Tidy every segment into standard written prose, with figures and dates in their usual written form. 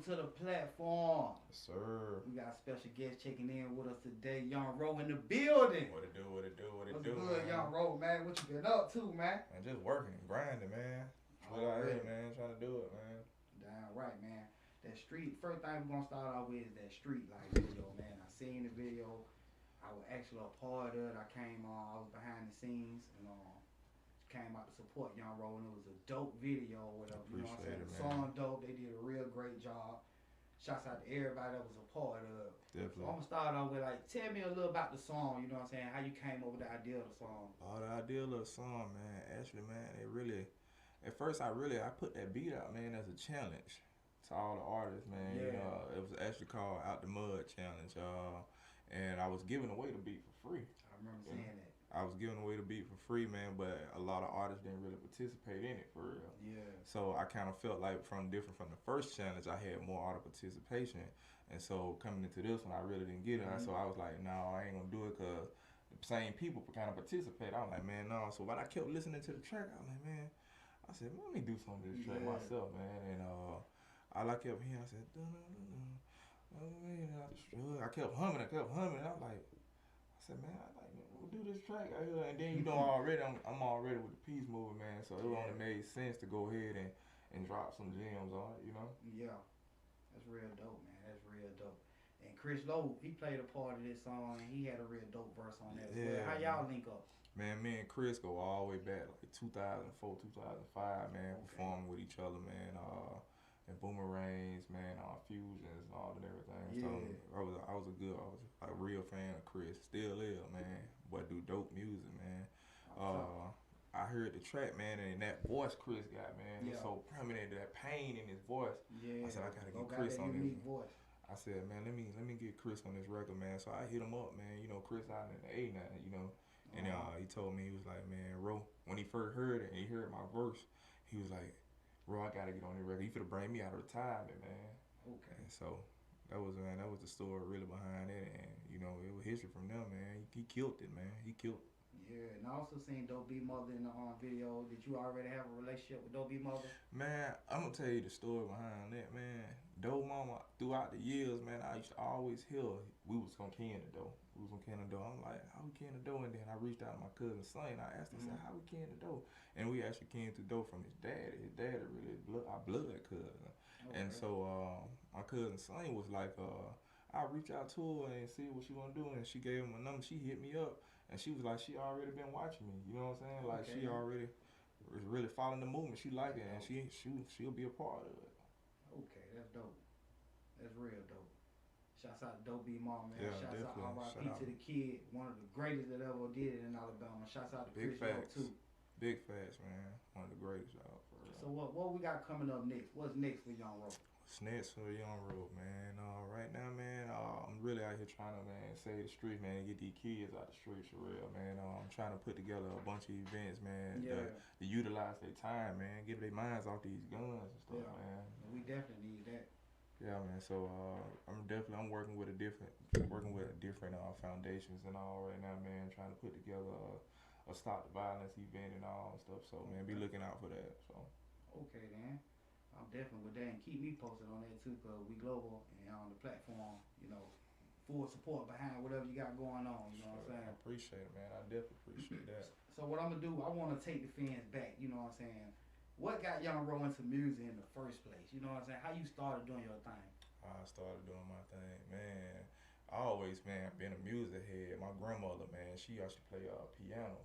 to the platform. Yes, sir. We got a special guest checking in with us today, YunRo in the building. What it do, what it do, what it What's do, good, man? YunRo, man? What you been up to, man? And just working and grinding, man. What out here, man, trying to do it, man. Damn right, man. That street, first thing we're gonna start off with is that street life video, man. I seen the video. I was actually a part of it. I came on, I was behind the scenes, and came out to support YunRo, and it was a dope video or whatever. You know what I'm saying? The song dope. They did a real great job. Shouts out to everybody that was a part of it. Definitely. So I'm gonna start off with tell me a little about the song. You know what I'm saying? How you came up with the idea of the song? Oh, the idea of the song, man. Actually, man, it really. At first, I put that beat out, man, as a challenge to all the artists, man. Yeah. You know, it was actually called Out the Mud Challenge, and I was giving away the beat for free. I remember saying that. I was giving away the beat for free, man, but a lot of artists didn't really participate in it for real. Yeah. So I kind of felt like from the first challenge, I had more artist participation, and so coming into this one, I really didn't get it. Mm-hmm. So I was like, no, I ain't gonna do it because the same people kind of participate. I was like, man, no. So when I kept listening to the track, I was like, man, I said, let me do some of this track myself, man. And all I kept hearing, I said, I kept humming. And I was like, I said, man, we'll do this track out here. And then, you know, I'm already with the Peace Movement, man. So it only made sense to go ahead and drop some gems on it, you know? Yeah. That's real dope, man. That's real dope. And Chris Lowe, he played a part of this song, and he had a real dope verse on that as well. How y'all link up? Man, me and Chris go all the way back, like 2004, 2005, man, performing with each other, man. And Boomerangs, man, fusions and all that everything. Yeah. So I was a real fan of Chris. Still is, man. Boy, do dope music, man. I heard the track, man, and that voice Chris got, man, it's so prominent, that pain in his voice. Yeah. I said, I gotta get Chris on this. Voice. I said, man, let me get Chris on this record, man. So I hit him up, man. You know, Chris out in the A now, you know. And he told me, he was like, man, Ro, when he first heard it and he heard my verse, he was like, Ro, I gotta get on the record. He finna bring me out of retirement, man. Okay. And so that was the story really behind it, and you know, it was history from them, man. He killed it, man. He killed it. Yeah, and I also seen Dope B Mother in the video. Did you already have a relationship with Dope B Mother? Man, I'm gonna tell you the story behind that, man. Dope Mama, throughout the years, man, I used to always hear we was gonna can the dough. We was gonna can the dough. I'm like, how we can the dough? And then I reached out to my cousin Slane. I asked him, I said, how we can the dough? And we actually canned the dough from his dad. His dad is really our blood cousin. Okay. And so my cousin Slane was like, I'll reach out to her and see what she wanna do. And she gave him a number. She hit me up, and she was like, she already been watching me. You know what I'm saying? Like she already was really following the movement. She liked it, and she'll be a part of it. Okay, that's dope. That's real dope. Shouts out to Dope B Mom, man. Yeah, Shouts definitely. out RIP to the kid, one of the greatest that ever did it in Alabama. Shouts out to Chris Lowe too. Big facts, man. One of the greatest, y'all. So what we got coming up next? What's next for YunRo? What's next for YunRo, man? Right now, man, I'm really out here trying to, man, save the streets, man, and get these kids out the streets for real, man. I'm trying to put together a bunch of events, man, to utilize their time, man, get their minds off these guns and stuff, man. We definitely need that. Yeah, man. So I'm working with different foundations and all right now, man. Trying to put together a stop the violence event and all and stuff. So man, be looking out for that. So. Okay then, I'm definitely with that, and keep me posted on that too, cause we global and on the platform, you know, full support behind whatever you got going on. You know what I'm saying? I appreciate it, man. I definitely appreciate that. So what I'm gonna do, I want to take the fans back. You know what I'm saying? What got YunRo into music in the first place? You know what I'm saying? How you started doing your thing? I started doing my thing, man. I always, man, been a music head. My grandmother, man, she used to play piano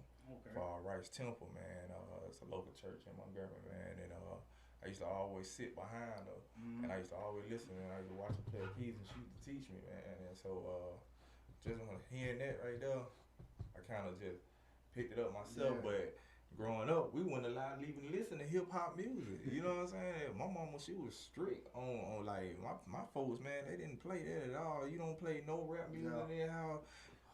for Rice Temple, man. It's a local church in Montgomery, man. And I used to always sit behind her, and I used to always listen, and I used to watch her play keys, and she used to teach me, man. And so just hearing that right there, I kind of just picked it up myself, but growing up, we weren't allowed to even listen to hip hop music. You know what I'm saying? My mama, she was strict on like my folks, man. They didn't play that at all. You don't play no rap music in there. How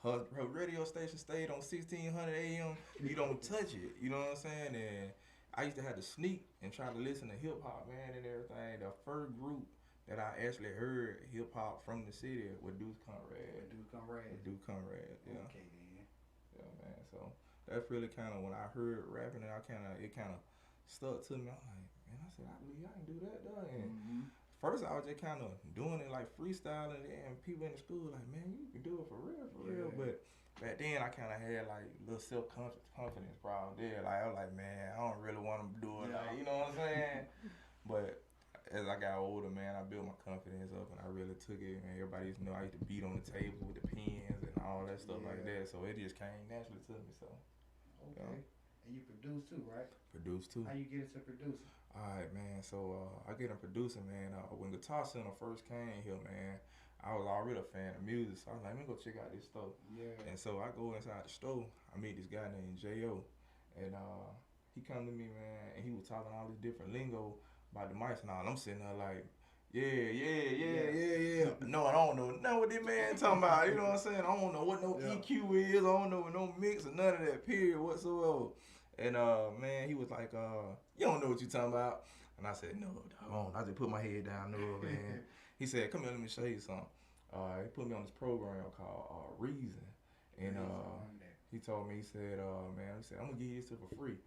her radio station stayed on 1600 AM. You don't touch it. You know what I'm saying? And I used to have to sneak and try to listen to hip hop, man, and everything. The first group that I actually heard hip hop from the city was Deuce Conrad. Deuce Conrad. Yeah. Okay then. Yeah, man. So. That's really kind of when I heard rapping, and it kind of stuck to me. I'm like, man, I said, I believe I can do that, though. And first I was just kind of doing it like freestyling, and people in the school like, man, you can do it for real. But back then I kind of had like a little self-confidence problem there. Like I was like, man, I don't really want to do it. Like, you know what I'm saying? But as I got older, man, I built my confidence up, and I really took it. And everybody used to know I used to beat on the table with the pens and all that stuff like that. So it just came naturally to me. So. Okay. And you produce too, right? Produce too. How you get into producing? Alright, man. So I get into producing, man. When Guitar Center first came here, man, I was already a fan of music. So I was like, let me go check out this store. Yeah. And so I go inside the store. I meet this guy named J.O. And he come to me, man, and he was talking all this different lingo about the mics and all. I'm sitting there like, yeah. No, I don't know nothing what this man talking about. You know what I'm saying? I don't know what no EQ is. I don't know what no mix or none of that, period, whatsoever. And man, he was like, you don't know what you talking about. And I said, no, dog. I just put my head down, no, man. He said, come here, let me show you something. He put me on this program called Reason. And he told me, he said, man, I'm gonna give you this for free.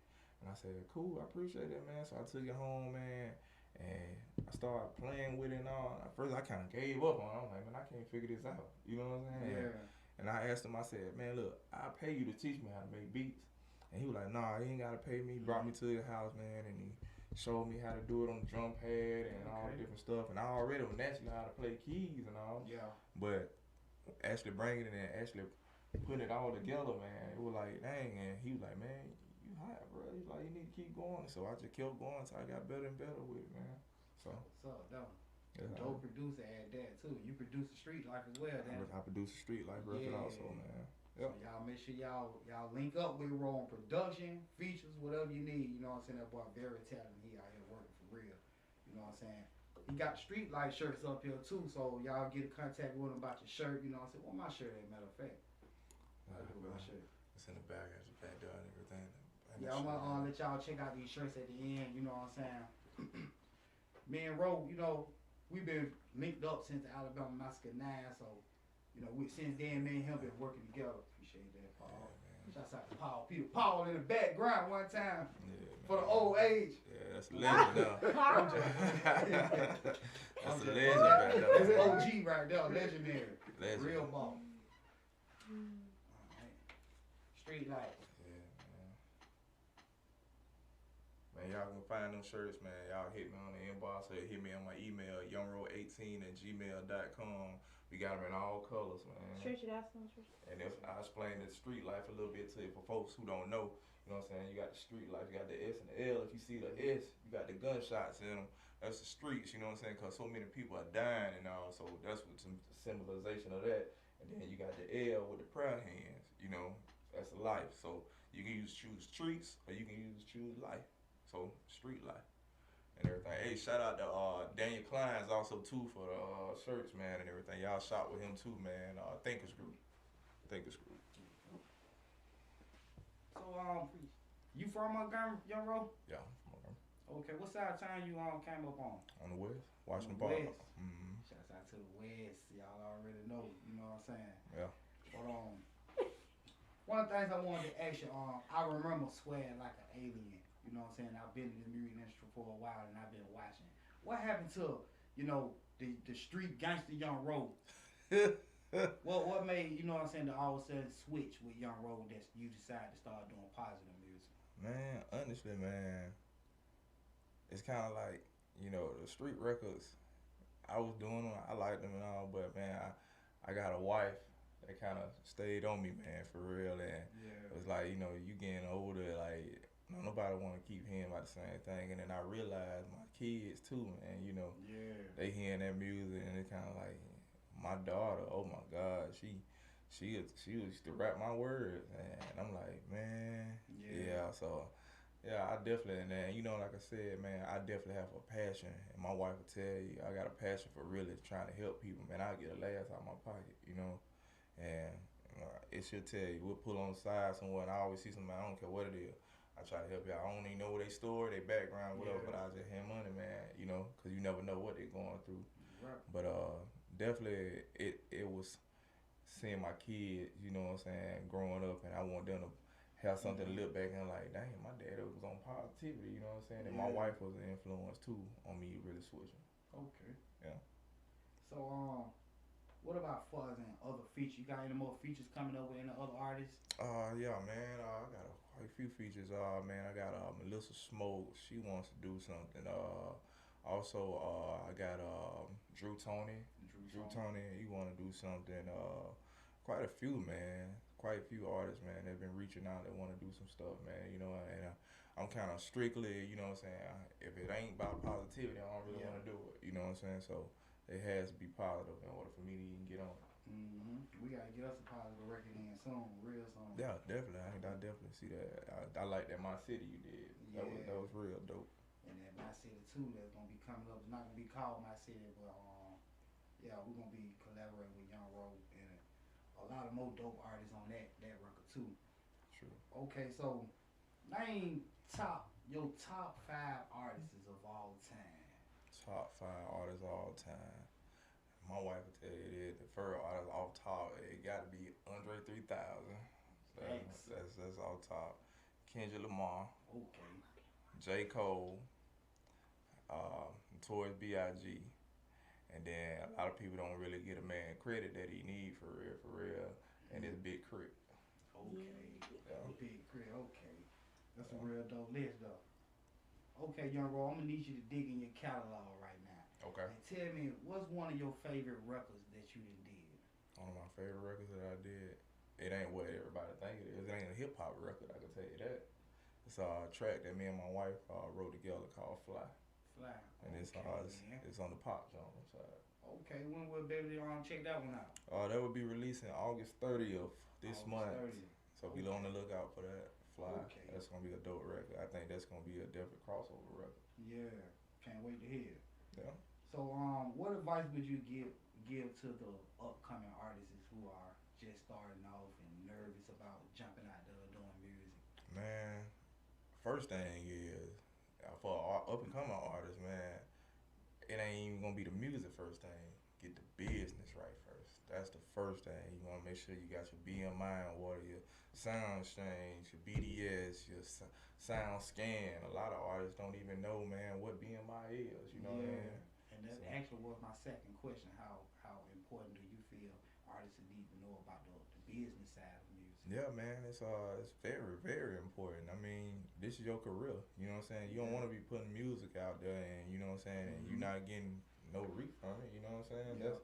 And I said, cool, I appreciate that, man. So I took it home, man, and I started playing with it and all. At first, I kind of gave up on it. I was like, man, I can't figure this out. You know what I'm saying? Yeah. And I asked him, I said, man, look, I'll pay you to teach me how to make beats. And he was like, nah, he ain't got to pay me. He brought me to his house, man, and he showed me how to do it on the drum pad and all the different stuff. And I already was naturally how to play keys and all. Yeah. But actually bringing it and actually putting it all together, man, it was like, dang. And he was like, man, you hot, bro. He's like, you need to keep going. So I just kept going until I got better and better with it, man. So. What's up, though? Dope producer at that, too. You produce the street life as well, then. I produce the street life record also, man. Yep. So y'all make sure y'all link up with YunRo on production, features, whatever you need. You know what I'm saying? That boy very talented. He out here working for real. You know what I'm saying? He got street life shirts up here too, so y'all get in contact with him about your shirt. You know what I'm saying? Well, my shirt, as a matter of fact. My shirt. It's in the bag, it's back there and everything. Yeah, I'm gonna let y'all check out these shirts at the end. You know what I'm saying? Me and Ro, you know, we've been linked up since the Alabama Massacre 9, so. You know, since then, me and him been working together. Appreciate that, Paul. Yeah, shouts out to Paul. Peter Paul in the background one time for the old age. Yeah, that's a legend now. That's a legend right there. That's OG right there, legendary. Legend. Real ball. Right. Street life. Yeah, man, y'all can find them shirts, man. Y'all hit me on the inbox or hit me on my email, YunRo18@gmail.com. We got them in all colors, man. Stretch it out some. And if I explain the street life a little bit to you for folks who don't know, you know what I'm saying? You got the street life, you got the S and the L. If you see the S, you got the gunshots in them. That's the streets, you know what I'm saying? Because so many people are dying and all, so that's what some symbolization of that. And then you got the L with the prayer hands, you know, that's life. So you can choose streets or you can choose life. So street life. And everything. Hey, shout out to Daniel Klein's also too for the shirts, man, and everything. Y'all shop with him too, man. Thinkers Group. So you from Montgomery, YunRo? Yeah, Montgomery. Okay, what side of town you came up on? On the west, Washington Park. Mm-hmm. Shouts out to the west. Y'all already know. You know what I'm saying? Yeah. But one of the things I wanted to ask you, I remember swearing like an alien. You know what I'm saying? I've been in the music industry for a while and I've been watching. What happened to, you know, the street gangster YunRo? What made, you know what I'm saying, the all of a sudden switch with YunRo that you decided to start doing positive music? Man, honestly, man, it's kind of like, you know, the street records, I was doing them, I liked them and all, but man, I got a wife that kind of stayed on me, man, for real. And it was like, you know, you getting older, like, nobody want to keep hearing about the same thing. And then I realized my kids too, man, you know, they hearing that music and it's kind of like, my daughter, oh my God, she used to rap my words, and I'm like, man, so I definitely, and then, you know, like I said, man, I definitely have a passion, and my wife will tell you, I got a passion for really trying to help people, man. I'll get a laugh out of my pocket, you know, and it should tell you, we'll pull on the side somewhere, and I always see somebody, I don't care what it is, I try to help you out. I don't even know their story, their background, whatever, but I just hand money, man, you know, because you never know what they're going through. Right. But definitely, it was seeing my kids, you know what I'm saying, growing up, and I want them to have something to look back and like, dang, my dad was on positivity, you know what I'm saying, and my wife was an influence too on me really switching. Okay. Yeah. So what about far as in other features? You got any more features coming up with any other artists? Yeah, man. I got quite a few features. Man, I got Melissa Smoke. She wants to do something. Also, I got Drew Tony. Drew Tony. He want to do something. Quite a few, man. Quite a few artists, man. They've been reaching out. They want to do some stuff, man. You know, and I'm kind of strictly, you know what I'm saying. If it ain't about positivity, I don't really want to do it. You know what I'm saying. So it has to be positive in order for me to even get on. We gotta get us a positive record in soon, real soon. Yeah, definitely. I definitely see that. I like that My City you did. Yeah. That was real dope. And that My City too, that's gonna be coming up. It's not gonna be called My City, but yeah, we're gonna be collaborating with YunRo and a lot of more dope artists on that record too. True. Okay, so name your top 5 artists of all time. Top 5 artists of all time. My wife will tell you that the first artist off top, it got to be Andre 3000. That's off top. Kendrick Lamar. Okay. J. Cole. Notorious B.I.G. And then a lot of people don't really get a man credit that he need for real. And it's Big Crit. Okay. Yeah. Big Crit. Okay. That's a real dope list though. Okay, YunRo, I'm gonna need you to dig in your catalog right now. Okay. And tell me, what's one of your favorite records that you done did? One of my favorite records that I did. It ain't what everybody think it is. It ain't a hip hop record, I can tell you that. It's a track that me and my wife wrote together called Fly. Fly. And it's on the pop genre side. Okay, when will be able to check that one out? That would be releasing August 30th this month. 30th. So be on the lookout for that. Fly. Okay. That's gonna be a dope record. I think that's gonna be a definite crossover record. Yeah, can't wait to hear. Yeah. So what advice would you give to the upcoming artists who are just starting off and nervous about jumping out there doing music? Man, first thing is for up and coming artists, man, it ain't even gonna be the music first thing. Get the business right first. That's the first thing. You wanna make sure you got your BMI in order, your sound exchange, your BDS, your sound scan. A lot of artists don't even know, man, what BMI is. You know what I mean? And that actually was my second question. How important do you feel artists need to know about the business side of music? Yeah, man, it's very, very important. I mean, this is your career. You know what I'm saying? You don't want to be putting music out there and, you know what I'm saying, and you're not getting no reach from it. You know what I'm saying? Yeah.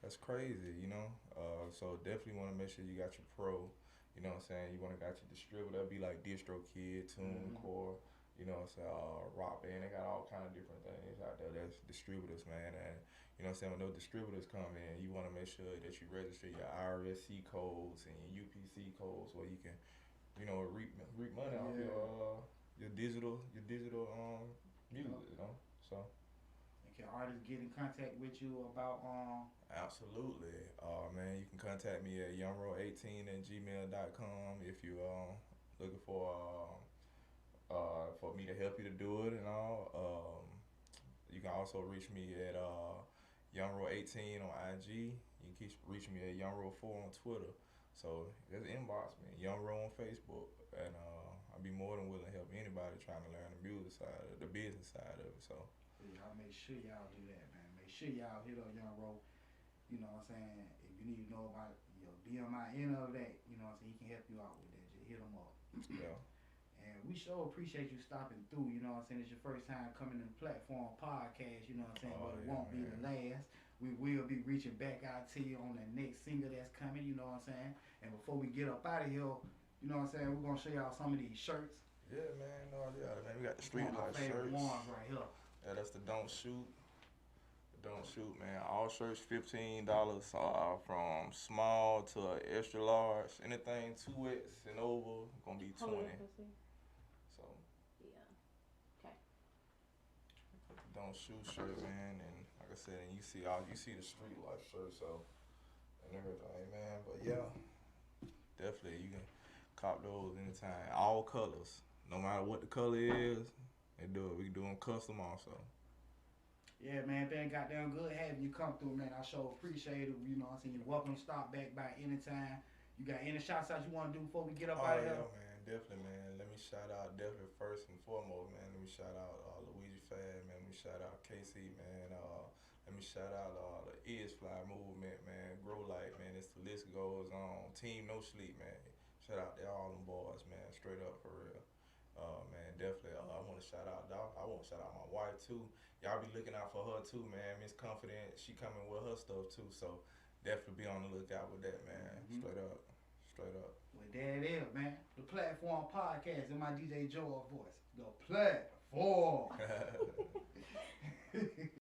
That's crazy, you know? So definitely want to make sure you got your pro. You know what I'm saying? You want to got your distributor. Be like DistroKid, TuneCore. You know what I'm saying? Rock Band. They got all kind of different things out there. That's distributors, man. And you know what I'm saying? When those distributors come in, you want to make sure that you register your IRSC codes and your UPC codes, where you can, you know, reap money off your digital music. You know, so. And can artists get in contact with you about Absolutely. Man, you can contact me at YunRo18@gmail.com if you looking for me to help you to do it and all. You can also reach me at YunRo18 on IG. You can reach me at YunRo4 on Twitter. So just inbox me, YunRo on Facebook, and I'll be more than willing to help anybody trying to learn the music side, the business side of it. So y'all make sure y'all do that, man. Make sure y'all hit up YunRo. You know what I'm saying? If you need to know about your BMI and all that, you know what I'm saying, he can help you out with that. Just hit him up. Yeah. And we sure appreciate you stopping through, you know what I'm saying? It's your first time coming in the platform podcast, you know what I'm saying? But it won't be the last. We will be reaching back out to you on the next single that's coming, you know what I'm saying? And before we get up out of here, you know what I'm saying, we're gonna show y'all some of these shirts. Yeah, man, no idea. Man, we got the street life shirts. Ones right here. Yeah, that's the Don't Shoot. Don't Shoot, man. All shirts $15. From small to extra large. Anything 2X and over gonna be 20. So yeah. Okay. Don't Shoot shirt, man, and like I said, and you see the street life shirt, so and everything, man. But yeah, definitely you can cop those anytime. All colors, no matter what the color is, they do it. We can do them custom also. Yeah, man, been goddamn good having you come through, man. I sure appreciate it. You know what I'm saying? You're welcome to stop back by anytime. You got any shots out you want to do before we get up out of here? Yeah, man, definitely, man. Let me shout out, definitely first and foremost, man. Let me shout out Luigi Fab, man. Let me shout out KC, man. Let me shout out the Is Fly movement, man. Grow Light, man. It's the list goes on. Team No Sleep, man. Shout out to all them boys, man. Straight up for real. Man, definitely. I want to shout out. I want to shout out my wife too. Y'all be looking out for her too, man. Miss Confident, she coming with her stuff too. So definitely be on the lookout with that, man. Straight up, straight up. Well, there it is, man. The Platform Podcast in my DJ Joe voice. The Platform.